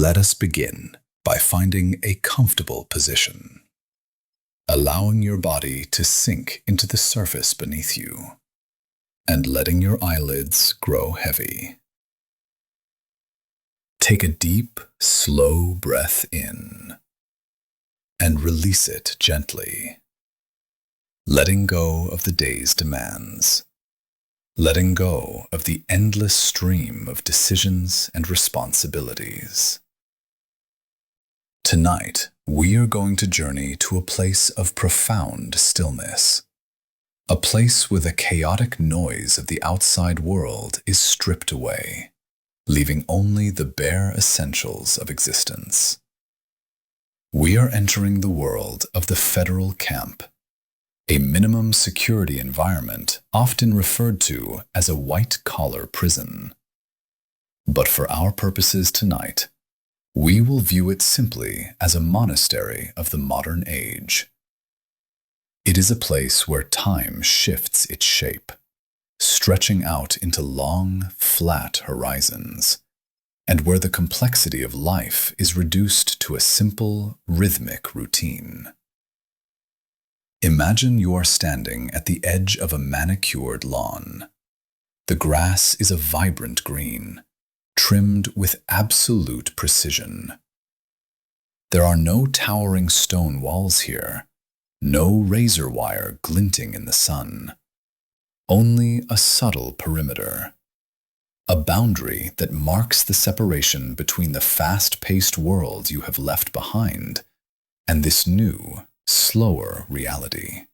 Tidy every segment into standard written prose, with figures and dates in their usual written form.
Let us begin by finding a comfortable position, allowing your body to sink into the surface beneath you, and letting your eyelids grow heavy. Take a deep, slow breath in and release it gently, letting go of the day's demands, letting go of the endless stream of decisions and responsibilities. Tonight, we are going to journey to a place of profound stillness, a place where the chaotic noise of the outside world is stripped away, leaving only the bare essentials of existence. We are entering the world of the federal camp, a minimum security environment often referred to as a white-collar prison. But for our purposes tonight, we will view it simply as a monastery of the modern age. It is a place where time shifts its shape, stretching out into long, flat horizons, and where the complexity of life is reduced to a simple, rhythmic routine. Imagine you are standing at the edge of a manicured lawn. The grass is a vibrant green, trimmed with absolute precision. There are no towering stone walls here, no razor wire glinting in the sun, only a subtle perimeter, a boundary that marks the separation between the fast-paced world you have left behind and this new, slower reality.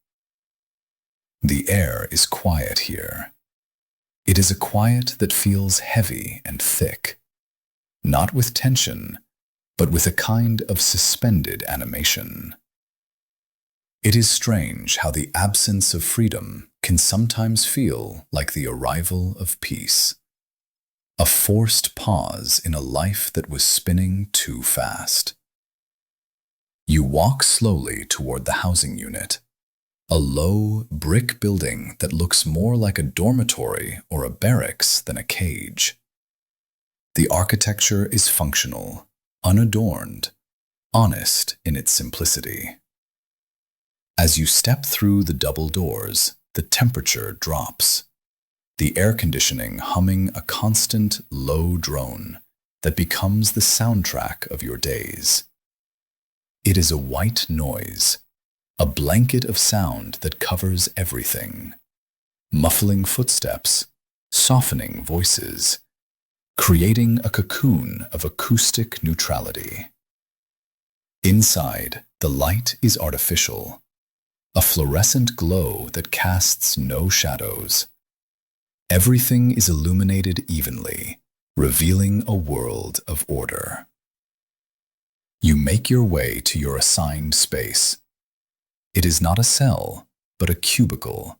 The air is quiet here. It is a quiet that feels heavy and thick, not with tension, but with a kind of suspended animation. It is strange how the absence of freedom can sometimes feel like the arrival of peace, a forced pause in a life that was spinning too fast. You walk slowly toward the housing unit, a low, brick building that looks more like a dormitory or a barracks than a cage. The architecture is functional, unadorned, honest in its simplicity. As you step through the double doors, the temperature drops, the air conditioning humming a constant, low drone that becomes the soundtrack of your days. It is a white noise, a blanket of sound that covers everything, muffling footsteps, softening voices, creating a cocoon of acoustic neutrality. Inside, the light is artificial, a fluorescent glow that casts no shadows. Everything is illuminated evenly, revealing a world of order. You make your way to your assigned space. It is not a cell, but a cubicle,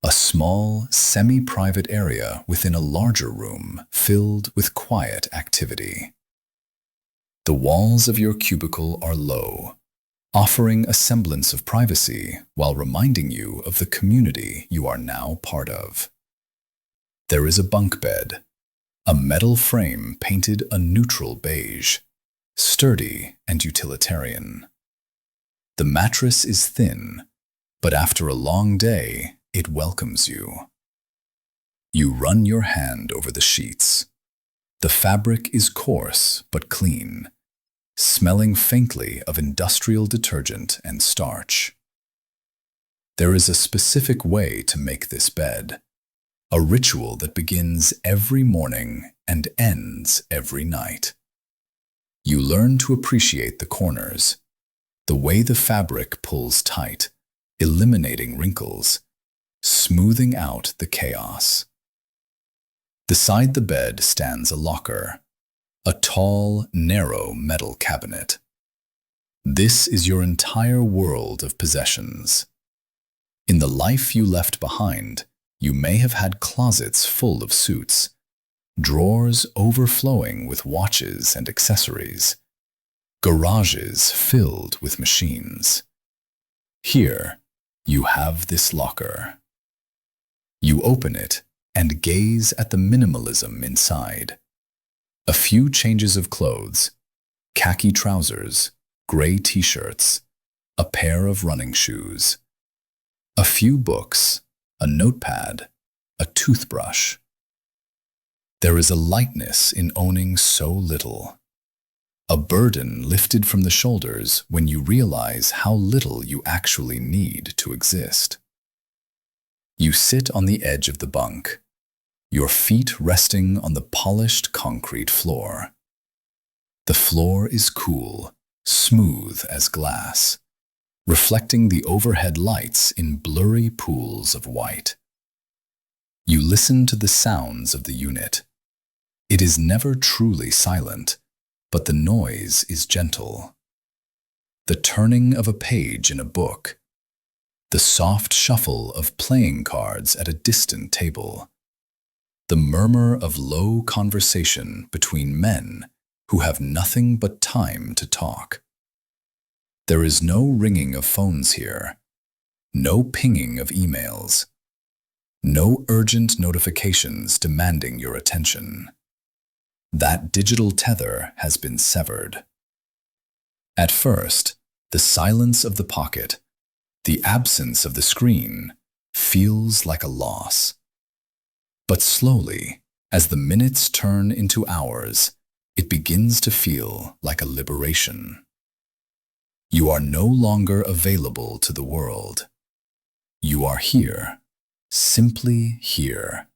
a small, semi-private area within a larger room filled with quiet activity. The walls of your cubicle are low, offering a semblance of privacy while reminding you of the community you are now part of. There is a bunk bed, a metal frame painted a neutral beige, sturdy and utilitarian. The mattress is thin, but after a long day, it welcomes you. You run your hand over the sheets. The fabric is coarse but clean, smelling faintly of industrial detergent and starch. There is a specific way to make this bed, a ritual that begins every morning and ends every night. You learn to appreciate the corners, the way the fabric pulls tight, eliminating wrinkles, smoothing out the chaos. Beside the bed stands a locker, a tall, narrow metal cabinet. This is your entire world of possessions. In the life you left behind, you may have had closets full of suits, drawers overflowing with watches and accessories, garages filled with machines. Here, you have this locker. You open it and gaze at the minimalism inside. A few changes of clothes, khaki trousers, gray t-shirts, a pair of running shoes, a few books, a notepad, a toothbrush. There is a lightness in owning so little, a burden lifted from the shoulders when you realize how little you actually need to exist. You sit on the edge of the bunk, your feet resting on the polished concrete floor. The floor is cool, smooth as glass, reflecting the overhead lights in blurry pools of white. You listen to the sounds of the unit. It is never truly silent, but the noise is gentle. The turning of a page in a book, the soft shuffle of playing cards at a distant table, the murmur of low conversation between men who have nothing but time to talk. There is no ringing of phones here, no pinging of emails, no urgent notifications demanding your attention. That digital tether has been severed. At first, the silence of the pocket, the absence of the screen, feels like a loss. But slowly, as the minutes turn into hours, it begins to feel like a liberation. You are no longer available to the world. You are here, simply here,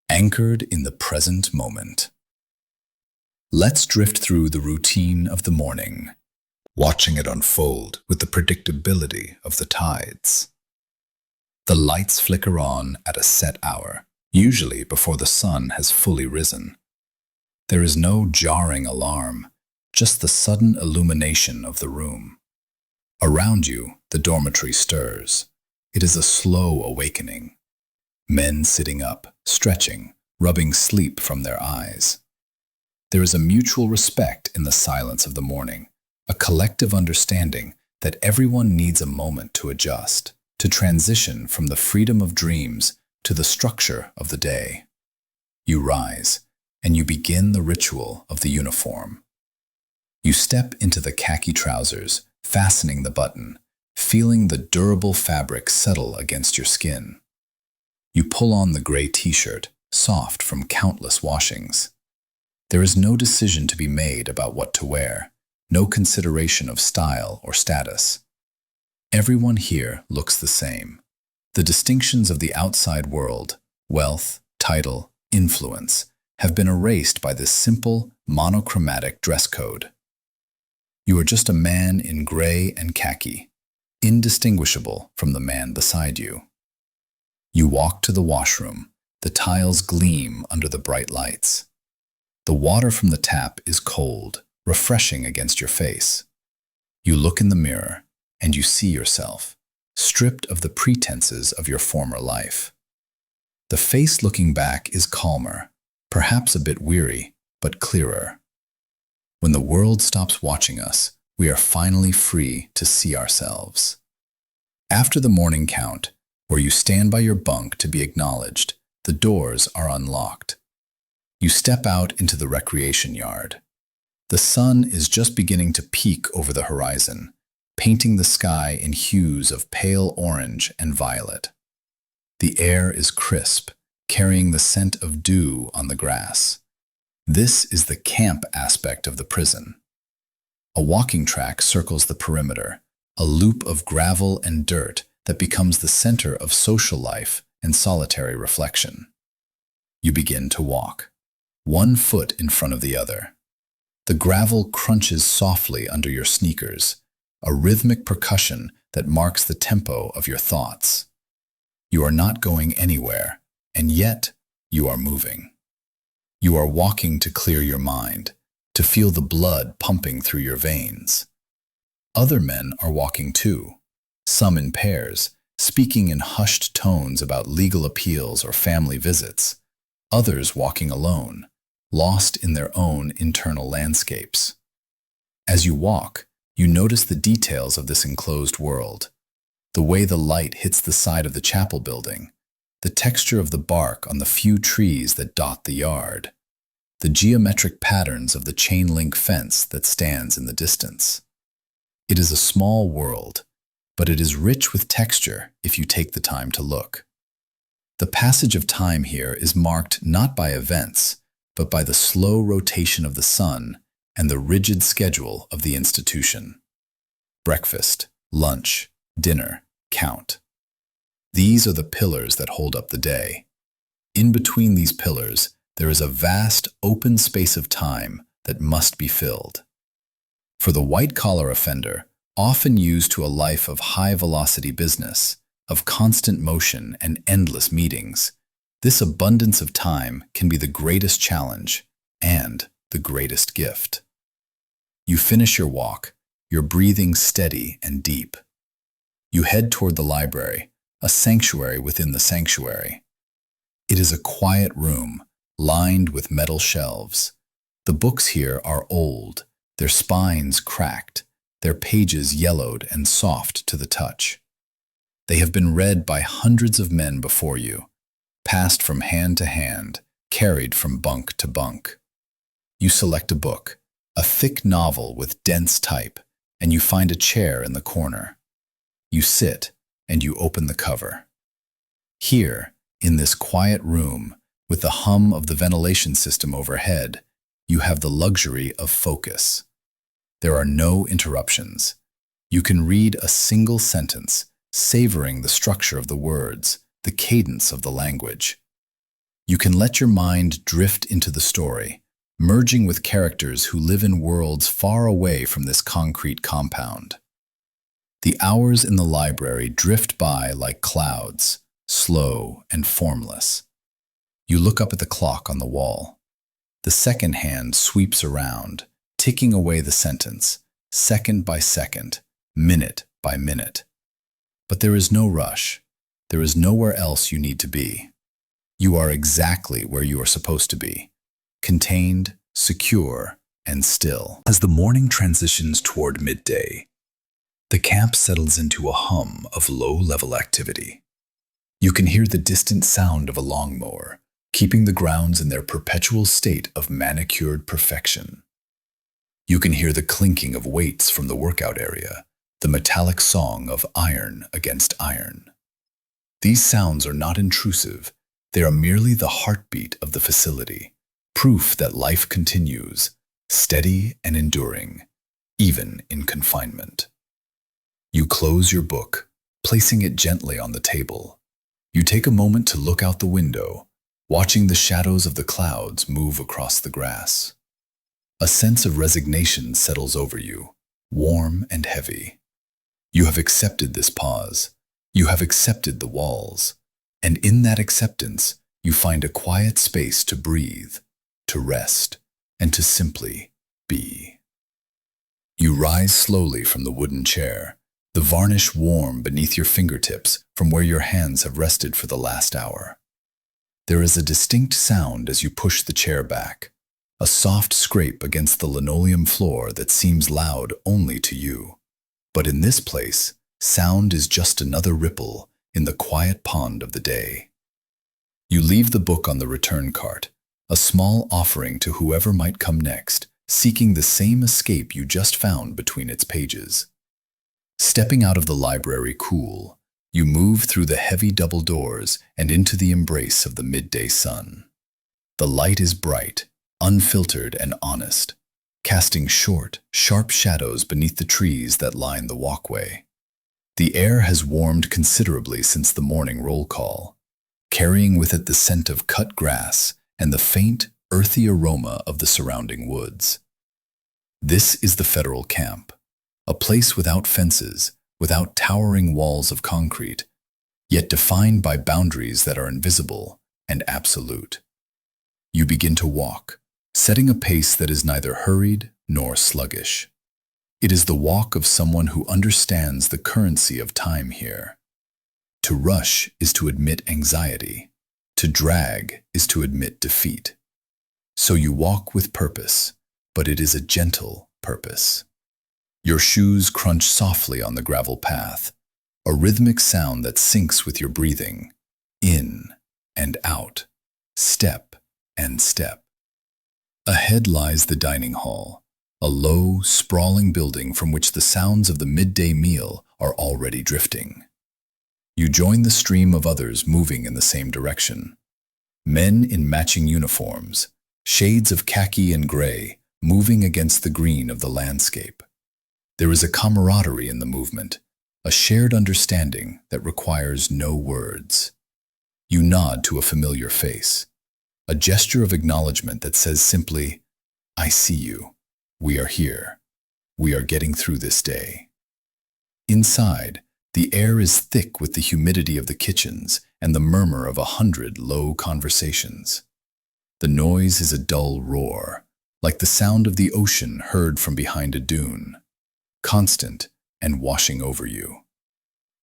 anchored in the present moment. Let's drift through the routine of the morning, watching it unfold with the predictability of the tides. The lights flicker on at a set hour, usually before the sun has fully risen. There is no jarring alarm, just the sudden illumination of the room. Around you, the dormitory stirs. It is a slow awakening. Men sitting up, stretching, rubbing sleep from their eyes. There is a mutual respect in the silence of the morning, a collective understanding that everyone needs a moment to adjust, to transition from the freedom of dreams to the structure of the day. You rise, and you begin the ritual of the uniform. You step into the khaki trousers, fastening the button, feeling the durable fabric settle against your skin. You pull on the gray t-shirt, soft from countless washings. There is no decision to be made about what to wear, no consideration of style or status. Everyone here looks the same. The distinctions of the outside world, wealth, title, influence, have been erased by this simple, monochromatic dress code. You are just a man in gray and khaki, indistinguishable from the man beside you. You walk to the washroom. The tiles gleam under the bright lights. The water from the tap is cold, refreshing against your face. You look in the mirror, and you see yourself, stripped of the pretenses of your former life. The face looking back is calmer, perhaps a bit weary, but clearer. When the world stops watching us, we are finally free to see ourselves. After the morning count, where you stand by your bunk to be acknowledged, the doors are unlocked. You step out into the recreation yard. The sun is just beginning to peek over the horizon, painting the sky in hues of pale orange and violet. The air is crisp, carrying the scent of dew on the grass. This is the camp aspect of the prison. A walking track circles the perimeter, a loop of gravel and dirt that becomes the center of social life and solitary reflection. You begin to walk, one foot in front of the other. The gravel crunches softly under your sneakers, a rhythmic percussion that marks the tempo of your thoughts. You are not going anywhere, and yet you are moving. You are walking to clear your mind, to feel the blood pumping through your veins. Other men are walking too, some in pairs, speaking in hushed tones about legal appeals or family visits, others walking alone, lost in their own internal landscapes. As you walk, you notice the details of this enclosed world, the way the light hits the side of the chapel building, the texture of the bark on the few trees that dot the yard. the geometric patterns of the chain-link fence that stands in the distance. It is a small world, but it is rich with texture if you take the time to look. The passage of time here is marked not by events, but by the slow rotation of the sun and the rigid schedule of the institution. Breakfast, lunch, dinner, count. These are the pillars that hold up the day. In between these pillars, there is a vast open space of time that must be filled. For the white-collar offender, often used to a life of high-velocity business, of constant motion and endless meetings, this abundance of time can be the greatest challenge and the greatest gift. You finish your walk, your breathing steady and deep. You head toward the library, a sanctuary within the sanctuary. It is a quiet room, lined with metal shelves. The books here are old, their spines cracked, their pages yellowed and soft to the touch. They have been read by hundreds of men before you, passed from hand to hand, carried from bunk to bunk. You select a book, a thick novel with dense type, and you find a chair in the corner. You sit, and you open the cover. Here, in this quiet room, with the hum of the ventilation system overhead, you have the luxury of focus. There are no interruptions. You can read a single sentence, savoring the structure of the words, the cadence of the language. You can let your mind drift into the story, merging with characters who live in worlds far away from this concrete compound. The hours in the library drift by like clouds, slow and formless. You look up at the clock on the wall. The second hand sweeps around, ticking away the sentence, second by second, minute by minute. But there is no rush. There is nowhere else you need to be. You are exactly where you are supposed to be, contained, secure, and still. As the morning transitions toward midday, the camp settles into a hum of low-level activity. You can hear the distant sound of a lawnmower, keeping the grounds in their perpetual state of manicured perfection. You can hear the clinking of weights from the workout area, the metallic song of iron against iron. These sounds are not intrusive. They are merely the heartbeat of the facility, proof that life continues, steady and enduring, even in confinement. You close your book, placing it gently on the table. You take a moment to look out the window, watching the shadows of the clouds move across the grass. A sense of resignation settles over you, warm and heavy. You have accepted this pause. You have accepted the walls. And in that acceptance, you find a quiet space to breathe, to rest, and to simply be. You rise slowly from the wooden chair, the varnish warm beneath your fingertips from where your hands have rested for the last hour. There is a distinct sound as you push the chair back, a soft scrape against the linoleum floor that seems loud only to you. But in this place, sound is just another ripple in the quiet pond of the day. You leave the book on the return cart, a small offering to whoever might come next, seeking the same escape you just found between its pages. Stepping out of the library cool, you move through the heavy double doors and into the embrace of the midday sun. The light is bright, unfiltered and honest, casting short, sharp shadows beneath the trees that line the walkway. The air has warmed considerably since the morning roll call, carrying with it the scent of cut grass and the faint, earthy aroma of the surrounding woods. This is the federal camp, a place without fences, without towering walls of concrete, yet defined by boundaries that are invisible and absolute. You begin to walk, setting a pace that is neither hurried nor sluggish. It is the walk of someone who understands the currency of time here. To rush is to admit anxiety. To drag is to admit defeat. So you walk with purpose, but it is a gentle purpose. Your shoes crunch softly on the gravel path, a rhythmic sound that syncs with your breathing, in and out, step and step. Ahead lies the dining hall, a low, sprawling building from which the sounds of the midday meal are already drifting. You join the stream of others moving in the same direction. Men in matching uniforms, shades of khaki and gray, moving against the green of the landscape. There is a camaraderie in the movement, a shared understanding that requires no words. You nod to a familiar face, a gesture of acknowledgement that says simply, "I see you. We are here. We are getting through this day." Inside, the air is thick with the humidity of the kitchens and the murmur of 100 low conversations. The noise is a dull roar, like the sound of the ocean heard from behind a dune, constant and washing over you.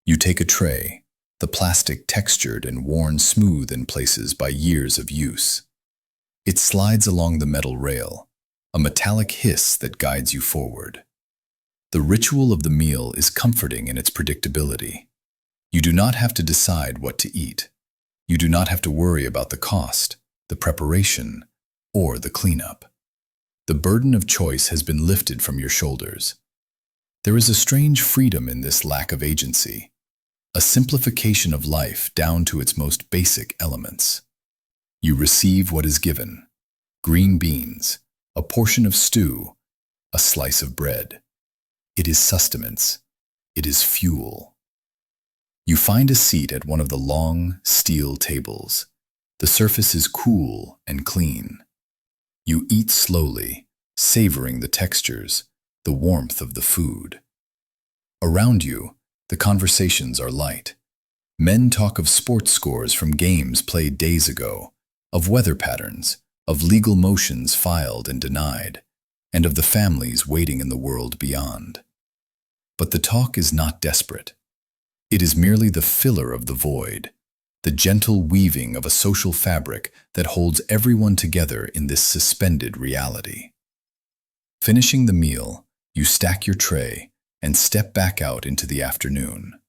You take a tray, the plastic textured and worn smooth in places by years of use. It slides along the metal rail, a metallic hiss that guides you forward. The ritual of the meal is comforting in its predictability. You do not have to decide what to eat. You do not have to worry about the cost, the preparation, or the cleanup. The burden of choice has been lifted from your shoulders. There is a strange freedom in this lack of agency, a simplification of life down to its most basic elements. You receive what is given: green beans, a portion of stew, a slice of bread. It is sustenance. It is fuel. You find a seat at one of the long, steel tables. The surface is cool and clean. You eat slowly, savoring the textures, the warmth of the food. Around you, the conversations are light. Men talk of sports scores from games played days ago, of weather patterns, of legal motions filed and denied, and of the families waiting in the world beyond. But the talk is not desperate. It is merely the filler of the void, the gentle weaving of a social fabric that holds everyone together in this suspended reality. Finishing the meal, you stack your tray and step back out into the afternoon.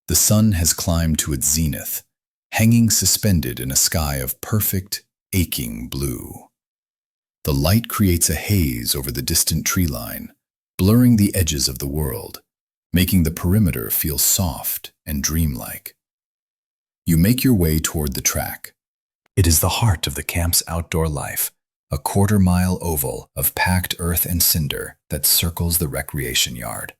The sun has climbed to its zenith, hanging suspended in a sky of perfect, aching blue. The light creates a haze over the distant tree line, blurring the edges of the world, making the perimeter feel soft and dreamlike. You make your way toward the track. It is the heart of the camp's outdoor life, a quarter-mile oval of packed earth and cinder that circles the recreation yard.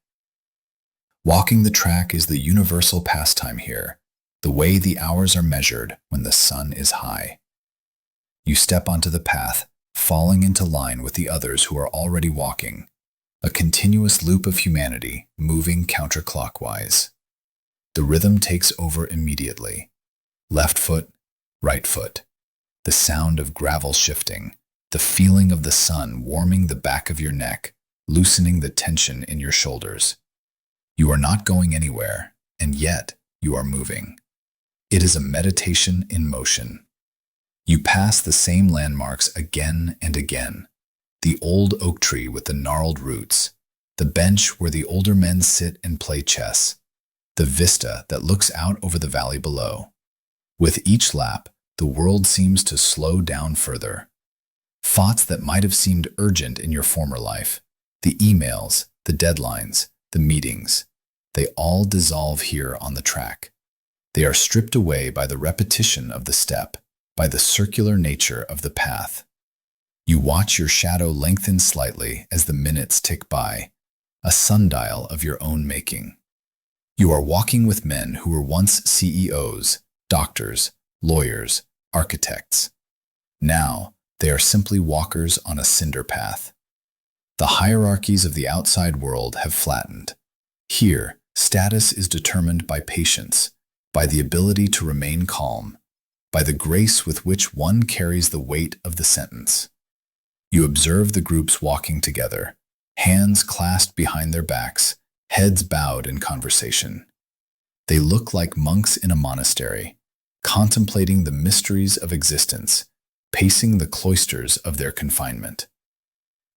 Walking the track is the universal pastime here, the way the hours are measured when the sun is high. You step onto the path, falling into line with the others who are already walking, a continuous loop of humanity moving counterclockwise. The rhythm takes over immediately. Left foot, right foot. The sound of gravel shifting, the feeling of the sun warming the back of your neck, loosening the tension in your shoulders. You are not going anywhere, and yet you are moving. It is a meditation in motion. You pass the same landmarks again and again. The old oak tree with the gnarled roots, the bench where the older men sit and play chess, the vista that looks out over the valley below. With each lap, the world seems to slow down further. Thoughts that might have seemed urgent in your former life, the emails, the deadlines, the meetings, they all dissolve here on the track. They are stripped away by the repetition of the step, by the circular nature of the path. You watch your shadow lengthen slightly as the minutes tick by, a sundial of your own making. You are walking with men who were once CEOs, doctors, lawyers, architects. Now, they are simply walkers on a cinder path. The hierarchies of the outside world have flattened. Here, status is determined by patience, by the ability to remain calm, by the grace with which one carries the weight of the sentence. You observe the groups walking together, hands clasped behind their backs, heads bowed in conversation. They look like monks in a monastery, contemplating the mysteries of existence, pacing the cloisters of their confinement.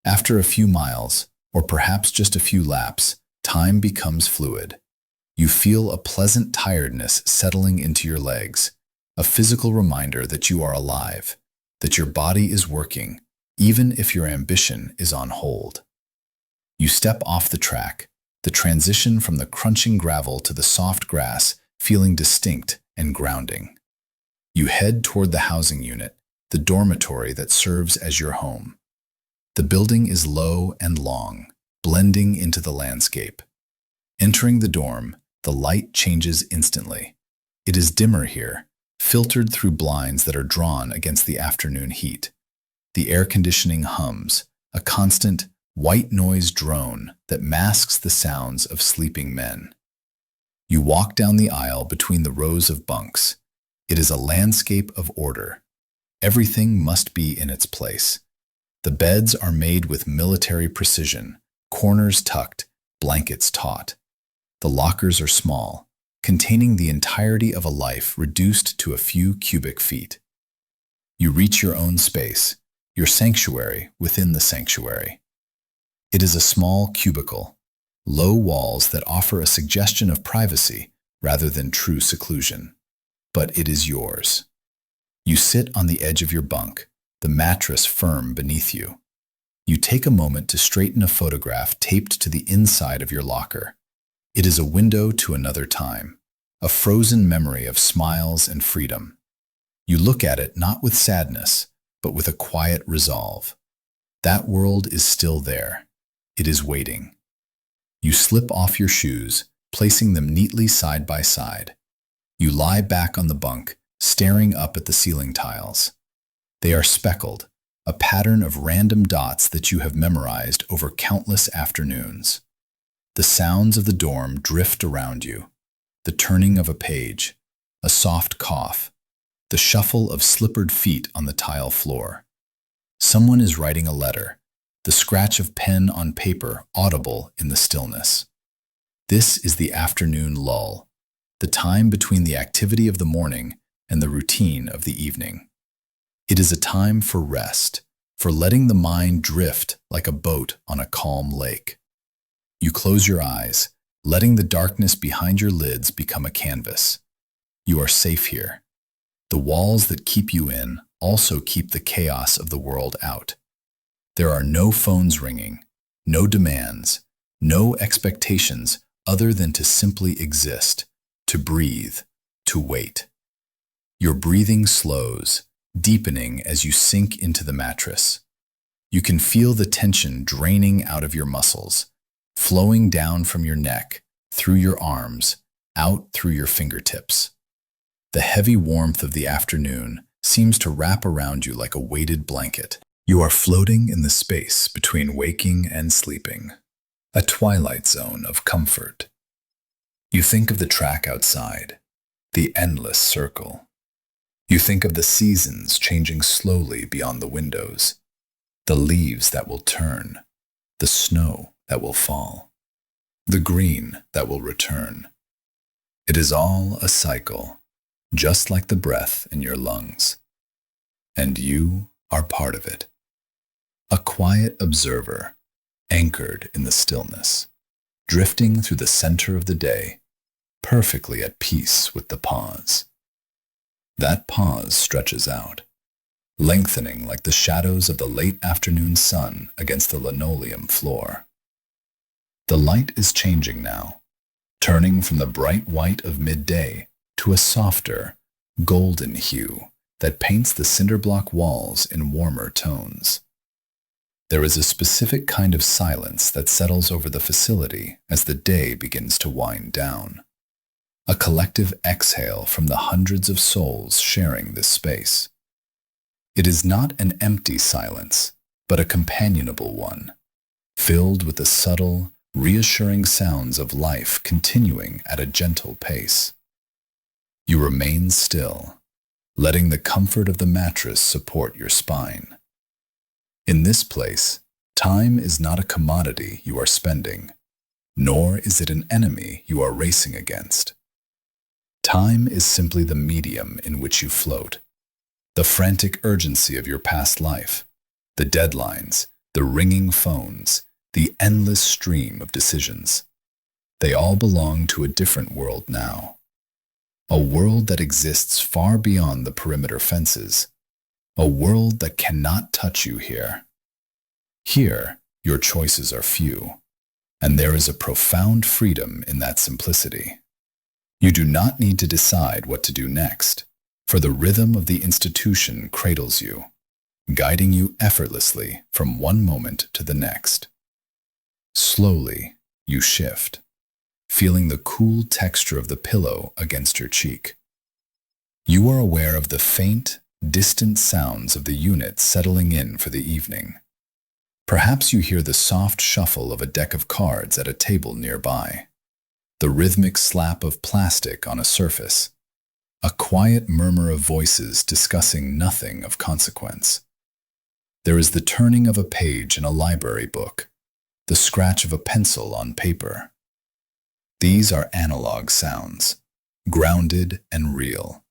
After a few miles, or perhaps just a few laps, time becomes fluid. You feel a pleasant tiredness settling into your legs, a physical reminder that you are alive, that your body is working, even if your ambition is on hold. You step off the track, the transition from the crunching gravel to the soft grass feeling distinct and grounding. You head toward the housing unit, the dormitory that serves as your home. The building is low and long, blending into the landscape. Entering the dorm, the light changes instantly. It is dimmer here, filtered through blinds that are drawn against the afternoon heat. The air conditioning hums, a constant, white noise drone that masks the sounds of sleeping men. You walk down the aisle between the rows of bunks. It is a landscape of order. Everything must be in its place. The beds are made with military precision, corners tucked, blankets taut. The lockers are small, containing the entirety of a life reduced to a few cubic feet. You reach your own space, your sanctuary within the sanctuary. It is a small cubicle, low walls that offer a suggestion of privacy rather than true seclusion. But it is yours. You sit on the edge of your bunk, the mattress firm beneath you. You take a moment to straighten a photograph taped to the inside of your locker. It is a window to another time, a frozen memory of smiles and freedom. You look at it not with sadness, but with a quiet resolve. That world is still there. It is waiting. You slip off your shoes, placing them neatly side by side. You lie back on the bunk, staring up at the ceiling tiles. They are speckled, a pattern of random dots that you have memorized over countless afternoons. The sounds of the dorm drift around you, the turning of a page, a soft cough, the shuffle of slippered feet on the tile floor. Someone is writing a letter, the scratch of pen on paper audible in the stillness. This is the afternoon lull, the time between the activity of the morning and the routine of the evening. It is a time for rest, for letting the mind drift like a boat on a calm lake. You close your eyes, letting the darkness behind your lids become a canvas. You are safe here. The walls that keep you in also keep the chaos of the world out. There are no phones ringing, no demands, no expectations other than to simply exist, to breathe, to wait. Your breathing slows, deepening as you sink into the mattress. You can feel the tension draining out of your muscles, flowing down from your neck, through your arms, out through your fingertips. The heavy warmth of the afternoon seems to wrap around you like a weighted blanket. You are floating in the space between waking and sleeping, a twilight zone of comfort. You think of the track outside, the endless circle. You think of the seasons changing slowly beyond the windows, the leaves that will turn, the snow that will fall, the green that will return. It is all a cycle, just like the breath in your lungs. And you are part of it. A quiet observer, anchored in the stillness, drifting through the center of the day, perfectly at peace with the pause. That pause stretches out, lengthening like the shadows of the late afternoon sun against the linoleum floor. The light is changing now, turning from the bright white of midday to a softer, golden hue that paints the cinder block walls in warmer tones. There is a specific kind of silence that settles over the facility as the day begins to wind down. A collective exhale from the hundreds of souls sharing this space. It is not an empty silence, but a companionable one, filled with the subtle, reassuring sounds of life continuing at a gentle pace. You remain still, letting the comfort of the mattress support your spine. In this place, time is not a commodity you are spending, nor is it an enemy you are racing against. Time is simply the medium in which you float. The frantic urgency of your past life, the deadlines, the ringing phones, the endless stream of decisions. They all belong to a different world now. A world that exists far beyond the perimeter fences, a world that cannot touch you here. Here, your choices are few, and there is a profound freedom in that simplicity. You do not need to decide what to do next, for the rhythm of the institution cradles you, guiding you effortlessly from one moment to the next. Slowly, you shift, feeling the cool texture of the pillow against your cheek. You are aware of the faint, distant sounds of the unit settling in for the evening. Perhaps you hear the soft shuffle of a deck of cards at a table nearby, the rhythmic slap of plastic on a surface, a quiet murmur of voices discussing nothing of consequence. There is the turning of a page in a library book, the scratch of a pencil on paper. These are analog sounds, grounded and real,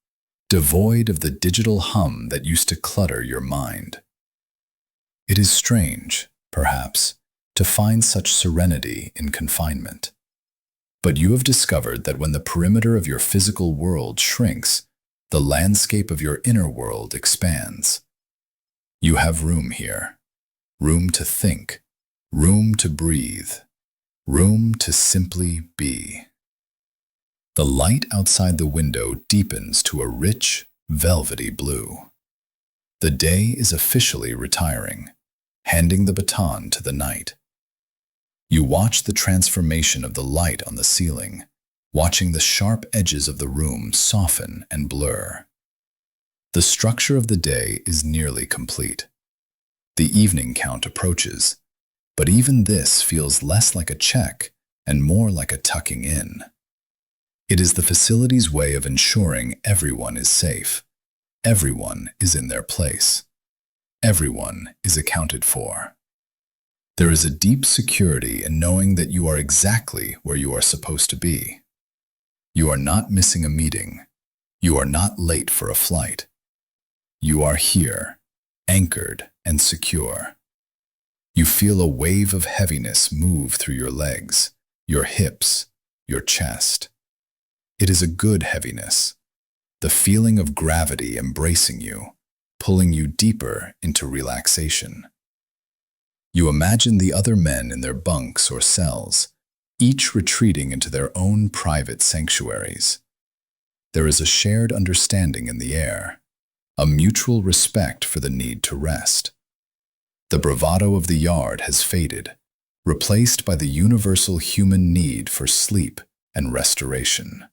devoid of the digital hum that used to clutter your mind. It is strange, perhaps, to find such serenity in confinement. But you have discovered that when the perimeter of your physical world shrinks, the landscape of your inner world expands. You have room here, room to think, room to breathe, room to simply be. The light outside the window deepens to a rich, velvety blue. The day is officially retiring, handing the baton to the night. You watch the transformation of the light on the ceiling, watching the sharp edges of the room soften and blur. The structure of the day is nearly complete. The evening count approaches, but even this feels less like a check and more like a tucking in. It is the facility's way of ensuring everyone is safe, everyone is in their place, everyone is accounted for. There is a deep security in knowing that you are exactly where you are supposed to be. You are not missing a meeting. You are not late for a flight. You are here, anchored and secure. You feel a wave of heaviness move through your legs, your hips, your chest. It is a good heaviness, the feeling of gravity embracing you, pulling you deeper into relaxation. You imagine the other men in their bunks or cells, each retreating into their own private sanctuaries. There is a shared understanding in the air, a mutual respect for the need to rest. The bravado of the yard has faded, replaced by the universal human need for sleep and restoration.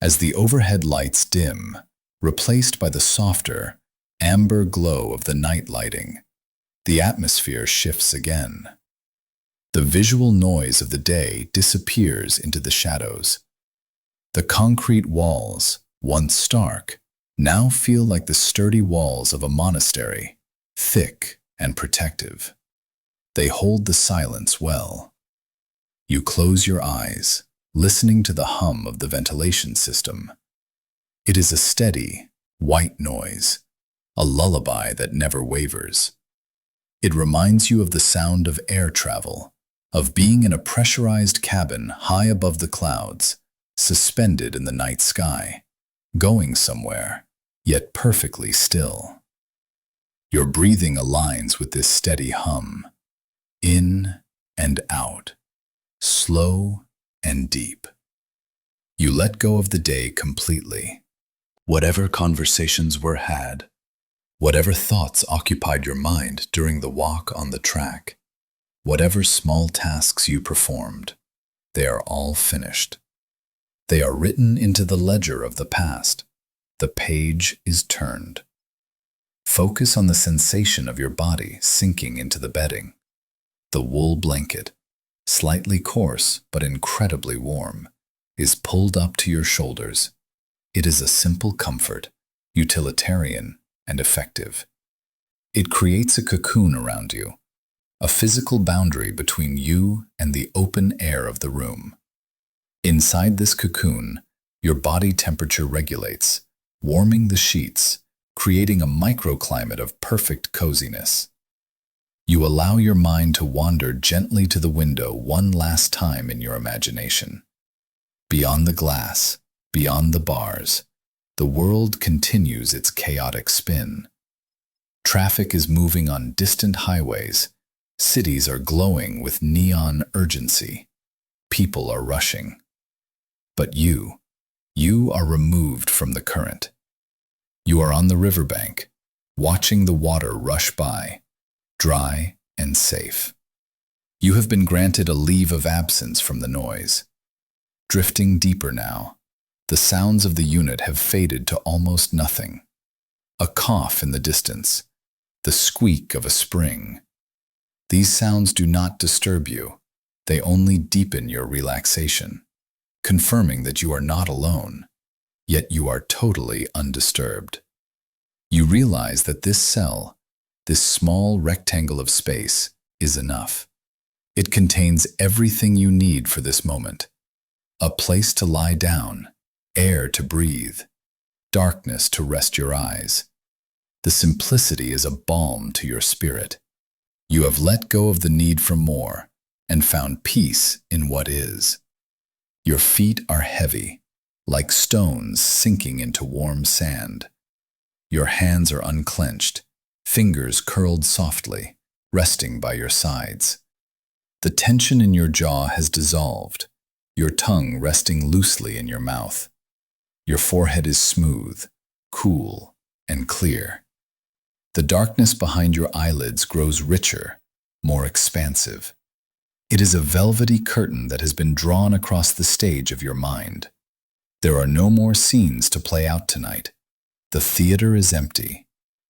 As the overhead lights dim, replaced by the softer, amber glow of the night lighting, the atmosphere shifts again. The visual noise of the day disappears into the shadows. The concrete walls, once stark, now feel like the sturdy walls of a monastery, thick and protective. They hold the silence well. You close your eyes, listening to the hum of the ventilation system. It is a steady, white noise, a lullaby that never wavers. It reminds you of the sound of air travel, of being in a pressurized cabin high above the clouds, suspended in the night sky, going somewhere, yet perfectly still. Your breathing aligns with this steady hum, in and out, slow and deep. You let go of the day completely. Whatever conversations were had, whatever thoughts occupied your mind during the walk on the track, whatever small tasks you performed, they are all finished. They are written into the ledger of the past. The page is turned. Focus on the sensation of your body sinking into the bedding. The wool blanket, slightly coarse but incredibly warm, is pulled up to your shoulders. It is a simple comfort, utilitarian and effective. It creates a cocoon around you, a physical boundary between you and the open air of the room. Inside this cocoon, your body temperature regulates, warming the sheets, creating a microclimate of perfect coziness. You allow your mind to wander gently to the window one last time in your imagination. Beyond the glass, beyond the bars, the world continues its chaotic spin, Traffic is moving on distant highways. Cities are glowing with neon urgency. People are rushing. But you are removed from the current. You are on the riverbank, watching the water rush by, dry and safe. You have been granted a leave of absence from the noise. Drifting deeper now, the sounds of the unit have faded to almost nothing. A cough in the distance, the squeak of a spring. These sounds do not disturb you. They only deepen your relaxation, confirming that you are not alone, yet you are totally undisturbed. You realize that this cell, this small rectangle of space, is enough. It contains everything you need for this moment. A place to lie down, air to breathe, darkness to rest your eyes. The simplicity is a balm to your spirit. You have let go of the need for more and found peace in what is. Your feet are heavy, like stones sinking into warm sand. Your hands are unclenched, fingers curled softly, resting by your sides. The tension in your jaw has dissolved, your tongue resting loosely in your mouth. Your forehead is smooth, cool, and clear. The darkness behind your eyelids grows richer, more expansive. It is a velvety curtain that has been drawn across the stage of your mind. There are no more scenes to play out tonight. The theater is empty.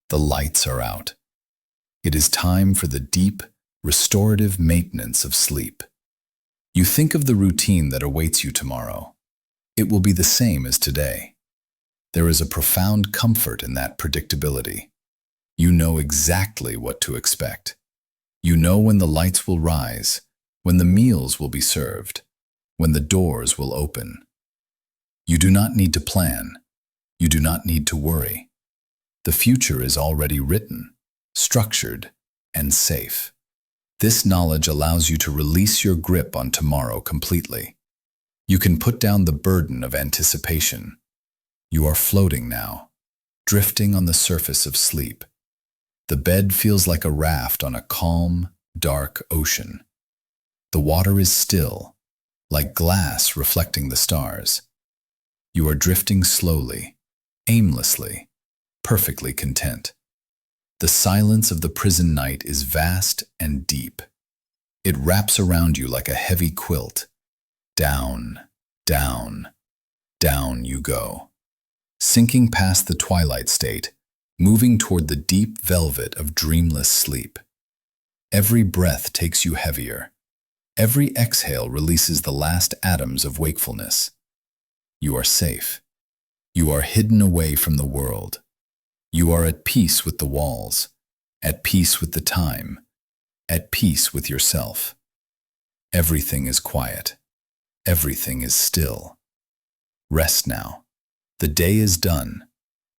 The lights are out. It is time for the deep, restorative maintenance of sleep. You think of the routine that awaits you tomorrow. It will be the same as today. There is a profound comfort in that predictability. You know exactly what to expect. You know when the lights will rise, when the meals will be served, when the doors will open. You do not need to plan. You do not need to worry. The future is already written, structured, and safe. This knowledge allows you to release your grip on tomorrow completely. You can put down the burden of anticipation. You are floating now, drifting on the surface of sleep. The bed feels like a raft on a calm, dark ocean. The water is still, like glass reflecting the stars. You are drifting slowly, aimlessly, perfectly content. The silence of the prison night is vast and deep. It wraps around you like a heavy quilt. Down, down, down you go, sinking past the twilight state, moving toward the deep velvet of dreamless sleep. Every breath takes you heavier. Every exhale releases the last atoms of wakefulness. You are safe. You are hidden away from the world. You are at peace with the walls, at peace with the time, at peace with yourself. Everything is quiet. Everything is still. Rest now. The day is done.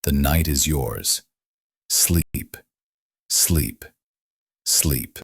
The night is yours. Sleep, sleep, sleep.